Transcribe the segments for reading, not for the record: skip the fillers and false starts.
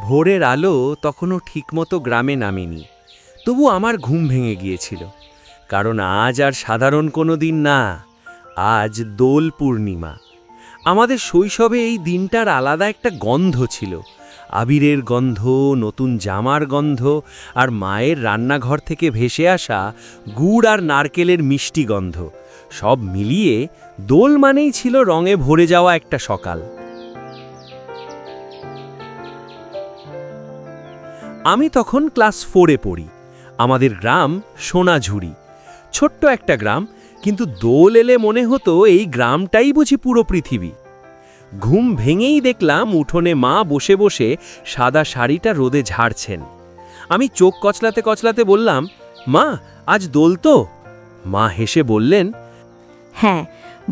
ভোরের আলো তখনও ঠিকমতো গ্রামে নামেনি, তবু আমার ঘুম ভেঙে গিয়েছিল। কারণ আজ আর সাধারণ কোনো দিন না, আজ দোল পূর্ণিমা। আমাদের শৈশবে এই দিনটার আলাদা একটা গন্ধ ছিল, আবিরের গন্ধ, নতুন জামার গন্ধ, আর মায়ের রান্নাঘর থেকে ভেসে আসা গুড় আর নারকেলের মিষ্টি গন্ধ। সব মিলিয়ে দোল মানেই ছিল রঙে ভরে যাওয়া একটা সকাল। আমি তখন ক্লাস 4-এ পড়ি। আমাদের গ্রাম সোনাঝুরি, ছোট্ট একটা গ্রাম, কিন্তু দোল এলে মনে হতো এই গ্রামটাই বুঝি পুরো পৃথিবী। ঘুম ভেঙেই দেখলাম উঠোনে মা বসে বসে সাদা শাড়িটা রোদে ঝাড়ছেন। আমি চোখ কচলাতে কচলাতে বললাম, মা, আজ দোল তো? মা হেসে বললেন, হ্যাঁ,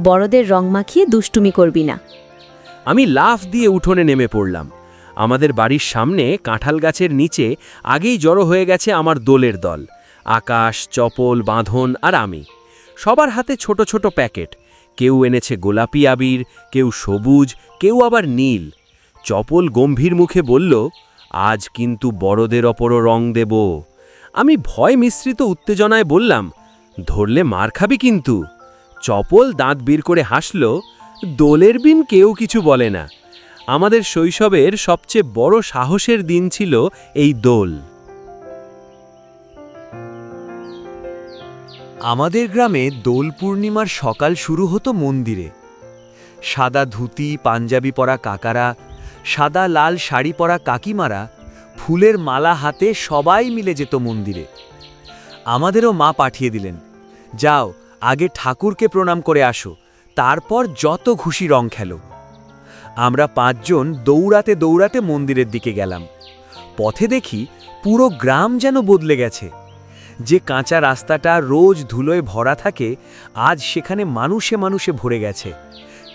বড়দের রং মাখিয়ে দুষ্টুমি করবি না। আমি লাফ দিয়ে উঠোনে নেমে পড়লাম। আমাদের বাড়ির সামনে কাঁঠাল গাছের নিচে আগেই জড়ো হয়ে গেছে আমার দোলের দল। আকাশ, চপল, বাঁধন আর আমি। সবার হাতে ছোট ছোট প্যাকেট। কেউ এনেছে গোলাপি আবির, কেউ সবুজ, কেউ আবার নীল। চপল গম্ভীর মুখে বলল, আজ কিন্তু বড়দের অপরও রং দেব। আমি ভয় মিশ্রিত উত্তেজনায় বললাম, ধরলে মার খাবি কিন্তু। চপল দাঁত বের করে হাসল, দোলের বিন কেউ কিছু বলে না। আমাদের শৈশবের সবচেয়ে বড় সাহসের দিন ছিল এই দোল। আমাদের গ্রামে দোল পূর্ণিমার সকাল শুরু হতো মন্দিরে। সাদা ধুতি পাঞ্জাবি পরা কাকারা, সাদা লাল শাড়ি পরা কাকিমারা, ফুলের মালা হাতে সবাই মিলে যেত মন্দিরে। আমাদেরও মা পাঠিয়ে দিলেন, যাও আগে ঠাকুরকে প্রণাম করে আসো, তারপর যত খুশি রং খেলো। আমরা 5 জন দৌড়াতে দৌড়াতে মন্দিরের দিকে গেলাম। পথে দেখি পুরো গ্রাম যেন বদলে গেছে। যে কাঁচা রাস্তাটা রোজ ধুলোয় ভরা থাকে, আজ সেখানে মানুষে মানুষে ভরে গেছে।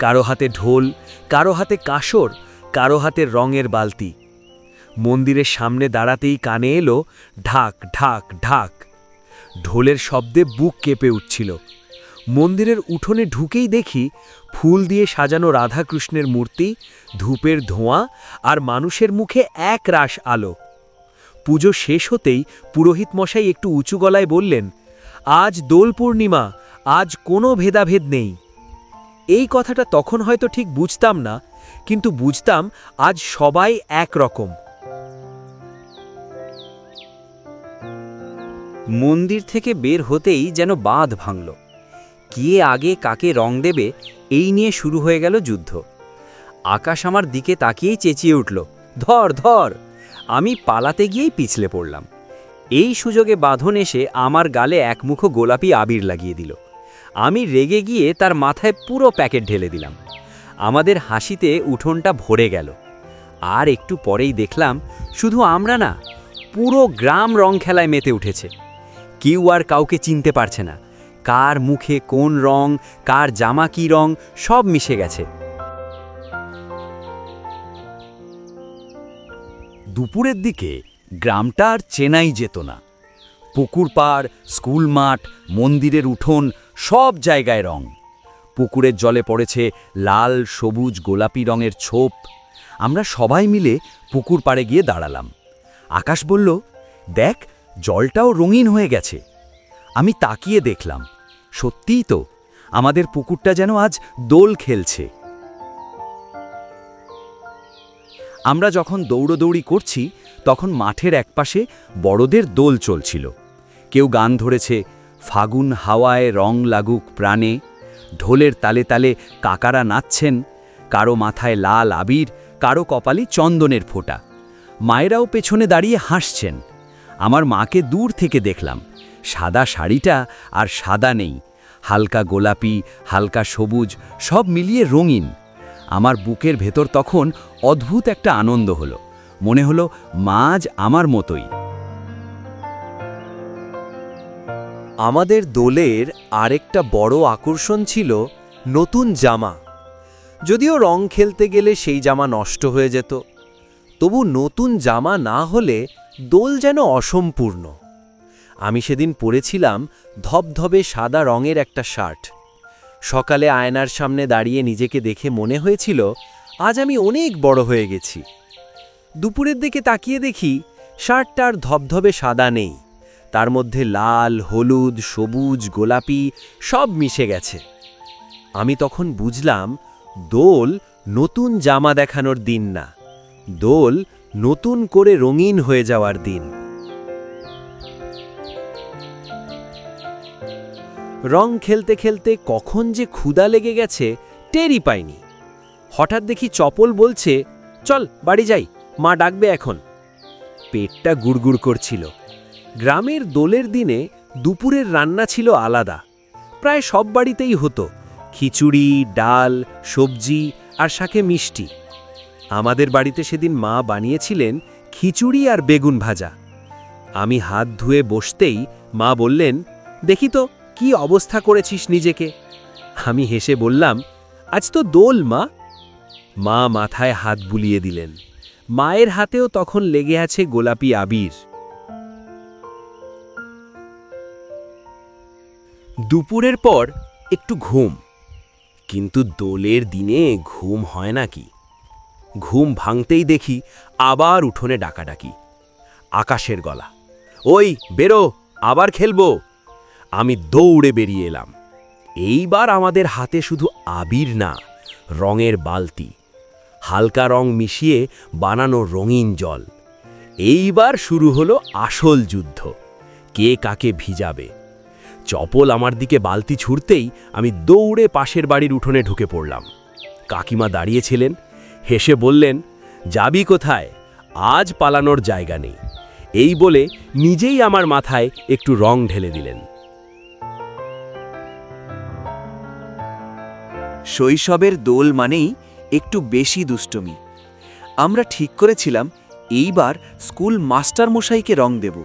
কারো হাতে ঢোল, কারো হাতে কাঁসর, কারো হাতে রঙের বালতি। মন্দিরের সামনে দাঁড়াতেই কানে এলো ঢাক ঢাক ঢাক। ঢোলের শব্দে বুক কেঁপে উঠছিল। মন্দিরের উঠোনে ঢুকেই দেখি ফুল দিয়ে সাজানো রাধাকৃষ্ণের মূর্তি, ধূপের ধোঁয়া আর মানুষের মুখে এক রাশ আলো। পুজো শেষ হতেই পুরোহিত মশাই একটু উঁচু গলায় বললেন, আজ দোল পূর্ণিমা, আজ কোনো ভেদাভেদ নেই। এই কথাটা তখন হয়তো ঠিক বুঝতাম না, কিন্তু বুঝতাম আজ সবাই এক রকম। মন্দির থেকে বের হতেই যেন বাঁধ ভাঙল। কে আগে কাকে রং দেবে এই নিয়ে শুরু হয়ে গেল যুদ্ধ। আকাশ আমার দিকে তাকিয়েই চেঁচিয়ে উঠল, ধর ধর। আমি পালাতে গিয়েই পিছলে পড়লাম। এই সুযোগে বাঁধন এসে আমার গালে একমুখো গোলাপি আবির লাগিয়ে দিল। আমি রেগে গিয়ে তার মাথায় পুরো প্যাকেট ঢেলে দিলাম। আমাদের হাসিতে উঠোনটা ভরে গেল। আর একটু পরেই দেখলাম শুধু আমরা না, পুরো গ্রাম রং খেলায় মেতে উঠেছে। কেউ আর কাউকে চিনতে পারছে না, কার মুখে কোন রং, কার জামা কী রং, সব মিশে গেছে। দুপুরের দিকে গ্রামটা আর চেনাই যেত না। পুকুর পাড়, স্কুল মাঠ, মন্দিরের উঠোন, সব জায়গায় রং। পুকুরের জলে পড়েছে লাল, সবুজ, গোলাপি রঙের ছোপ। আমরা সবাই মিলে পুকুর পাড়ে গিয়ে দাঁড়ালাম। আকাশ বলল, দেখ, জলটাও রঙিন হয়ে গেছে। আমি তাকিয়ে দেখলাম, সত্যিই তো, আমাদের পুকুরটা যেন আজ দোল খেলছে। আমরা যখন দৌড়দৌড়ি করছি, তখন মাঠের একপাশে বড়দের দোল চলছিল। কেউ গান ধরেছে, ফাগুন হাওয়ায় রং লাগুক প্রাণে। ঢোলের তালে তালে কাকারা নাচছেন, কারো মাথায় লাল আবির, কারো কপালে চন্দনের ফোঁটা। মায়েরাও পেছনে দাঁড়িয়ে হাসছেন। আমার মাকে দূর থেকে দেখলাম, সাদা শাড়িটা আর সাদা নেই, হালকা গোলাপি, হালকা সবুজ, সব মিলিয়ে রঙিন। আমার বুকের ভেতর তখন অদ্ভুত একটা আনন্দ হলো। মনে হলো মা আজ আমার মতোই। আমাদের দোলের আরেকটা বড় আকর্ষণ ছিল নতুন জামা। যদিও রং খেলতে গেলে সেই জামা নষ্ট হয়ে যেত, তবু নতুন জামা না হলে দোল যেন অসম্পূর্ণ। আমি সেদিন পরেছিলাম ধবধবে সাদা রঙের একটা শার্ট। সকালে আয়নার সামনে দাঁড়িয়ে নিজেকে দেখে মনে হয়েছিল আজ আমি অনেক বড় হয়ে গেছি। দুপুরের দিকে তাকিয়ে দেখি শার্টটার ধবধবে সাদা নেই, তার মধ্যে লাল, হলুদ, সবুজ, গোলাপি সব মিশে গেছে। আমি তখন বুঝলাম দোল নতুন জামা দেখানোর দিন না, দোল নতুন করে রঙিন হয়ে যাওয়ার দিন। রং খেলতে খেলতে কখন যে ক্ষুধা লেগে গেছে টেরই পাইনি। হঠাৎ দেখি চপল বলছে, চল বাড়ি যাই, মা ডাকবে এখন। পেটটা গুড়গুড় করছিল। গ্রামের দোলের দিনে দুপুরের রান্না ছিল আলাদা, প্রায় সব বাড়িতেই হতো খিচুড়ি, ডাল, সবজি আর সাথে মিষ্টি। আমাদের বাড়িতে সেদিন মা বানিয়েছিলেন খিচুড়ি আর বেগুন ভাজা। আমি হাত ধুয়ে বসতেই মা বললেন, দেখি তো কি অবস্থা করেছিস নিজেকে। আমি হেসে বললাম, আজ তো দোল মা। মা মাথায় হাত বুলিয়ে দিলেন। মায়ের হাতেও তখন লেগে আছে গোলাপি আবির। দুপুরের পর একটু ঘুম, কিন্তু দোলের দিনে ঘুম হয় নাকি। ঘুম ভাঙতেই দেখি আবার উঠোনে ডাকাডাকি, আকাশের গলা, ওই বেরো, আবার খেলবো। আমি দৌড়ে বেরিয়ে এলাম। এইবার আমাদের হাতে শুধু আবির না, রঙের বালতি, হালকা রং মিশিয়ে বানানো রঙিন জল। এইবার শুরু হলো আসল যুদ্ধ, কে কাকে ভিজাবে। চপল আমার দিকে বালতি ছুঁড়তেই আমি দৌড়ে পাশের বাড়ির উঠোনে ঢুকে পড়লাম। কাকিমা দাঁড়িয়েছিলেন, হেসে বললেন, যাবি কোথায়, আজ পালানোর জায়গা নেই। এই বলে নিজেই আমার মাথায় একটু রং ঢেলে দিলেন। শৈশবের দোল মানেই একটু বেশি দুষ্টুমি। আমরা ঠিক করেছিলাম এইবার স্কুল মাস্টারমশাইকে রং দেব।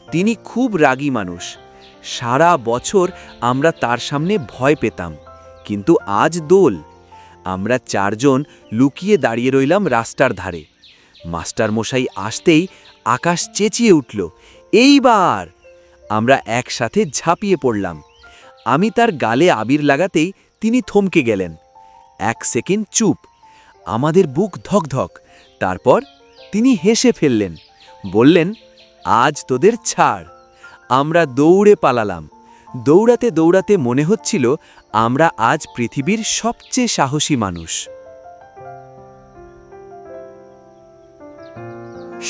তিনি খুব রাগী মানুষ, সারা বছর আমরা তার সামনে ভয় পেতাম। কিন্তু আজ দোল, আমরা চারজন লুকিয়ে দাঁড়িয়ে রইলাম রাস্তার ধারে। মাস্টারমশাই আসতেই আকাশ চেঁচিয়ে উঠল, এইবার! আমরা একসাথে ঝাঁপিয়ে পড়লাম। আমি তার গালে আবির লাগাতেই তিনি থমকে গেলেন। 1 সেকেন্ড চুপ, আমাদের বুক ধকধক। তারপর তিনি হেসে ফেললেন, বললেন, আজ তোদের ছাড়। আমরা দৌড়ে পালালাম। দৌড়াতে দৌড়াতে মনে হচ্ছিল আমরা আজ পৃথিবীর সবচেয়ে সাহসী মানুষ।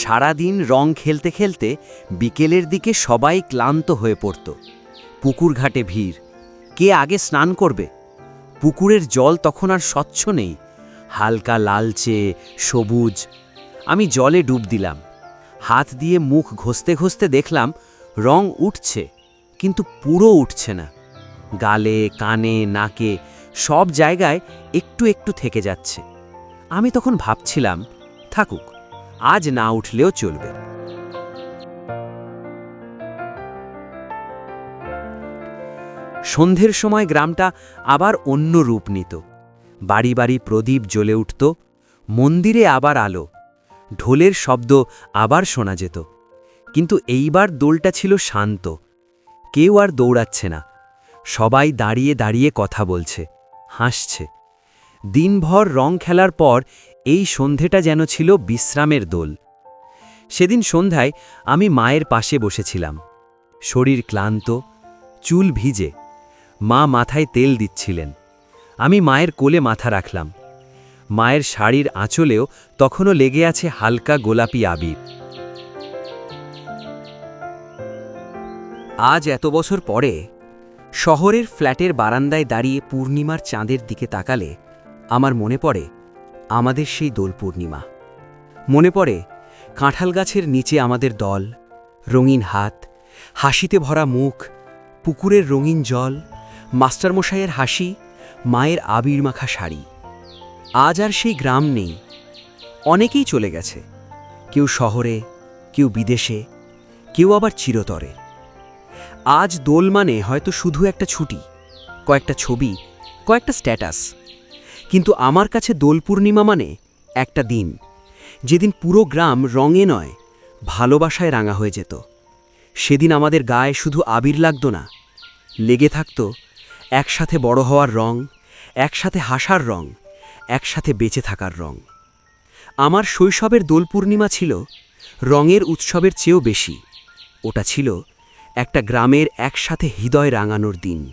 সারাদিন রং খেলতে খেলতে বিকেলের দিকে সবাই ক্লান্ত হয়ে পড়ত। পুকুর ঘাটে ভিড়, কে আগে স্নান করবে। পুকুরের জল তখন আর স্বচ্ছ নেই, হালকা লালচে, সবুজ। আমি জলে ডুব দিলাম। হাত দিয়ে মুখ ঘষতে ঘষতে দেখলাম রং উঠছে, কিন্তু পুরো উঠছে না। গালে, কানে, নাকে সব জায়গায় একটু একটু থেকে যাচ্ছে। আমি তখন ভাবছিলাম, থাকুক, আজ না উঠলেও চলবে। সন্ধ্যের সময় গ্রামটা আবার অন্য রূপ নিত। বাড়ি বাড়ি প্রদীপ জ্বলে উঠত, মন্দিরে আবার আলো, ঢোলের শব্দ আবার শোনা যেত। কিন্তু এইবার দোলটা ছিল শান্ত, কেউ আর দৌড়াচ্ছে না, সবাই দাঁড়িয়ে দাঁড়িয়ে কথা বলছে, হাসছে। দিনভর রং খেলার পর এই সন্ধেটা যেন ছিল বিশ্রামের দোল। সেদিন সন্ধ্যায় আমি মায়ের পাশে বসেছিলাম, শরীর ক্লান্ত, চুল ভিজে। মা মাথায় তেল দিচ্ছিলেন, আমি মায়ের কোলে মাথা রাখলাম। মায়ের শাড়ির আঁচলেও তখনও লেগে আছে হালকা গোলাপি আবির। আজ এত বছর পরে শহরের ফ্ল্যাটের বারান্দায় দাঁড়িয়ে পূর্ণিমার চাঁদের দিকে তাকালে আমার মনে পড়ে আমাদের সেই দোল পূর্ণিমা। মনে পড়ে কাঁঠাল গাছের নিচে আমাদের দল, রঙিন হাত, হাসিতে ভরা মুখ, পুকুরের রঙিন জল, মাস্টারমশাইয়ের হাসি, মায়ের আবির মাখা শাড়ি। আজ আর সেই গ্রাম নেই, অনেকেই চলে গেছে, কেউ শহরে, কেউ বিদেশে, কেউ আবার চিরতরে। আজ দোল মানে হয়তো শুধু একটা ছুটি, কয়েকটা ছবি, কয়েকটা স্ট্যাটাস। কিন্তু আমার কাছে দোল পূর্ণিমা মানে একটা দিন, যেদিন পুরো গ্রাম রঙে নয় ভালোবাসায় রাঙা হয়ে যেত। সেদিন আমাদের গায়ে শুধু আবির লাগতো না, লেগে থাকতো একসাথে বড় হওয়ার রং, একসাথে হাসার রং, একসাথে বেঁচে থাকার রং। আমার শৈশবের দোল পূর্ণিমা ছিল রঙের উৎসবের চেয়েও বেশি। ওটা ছিল একটা গ্রামের একসাথে হৃদয় রাঙানোর দিন।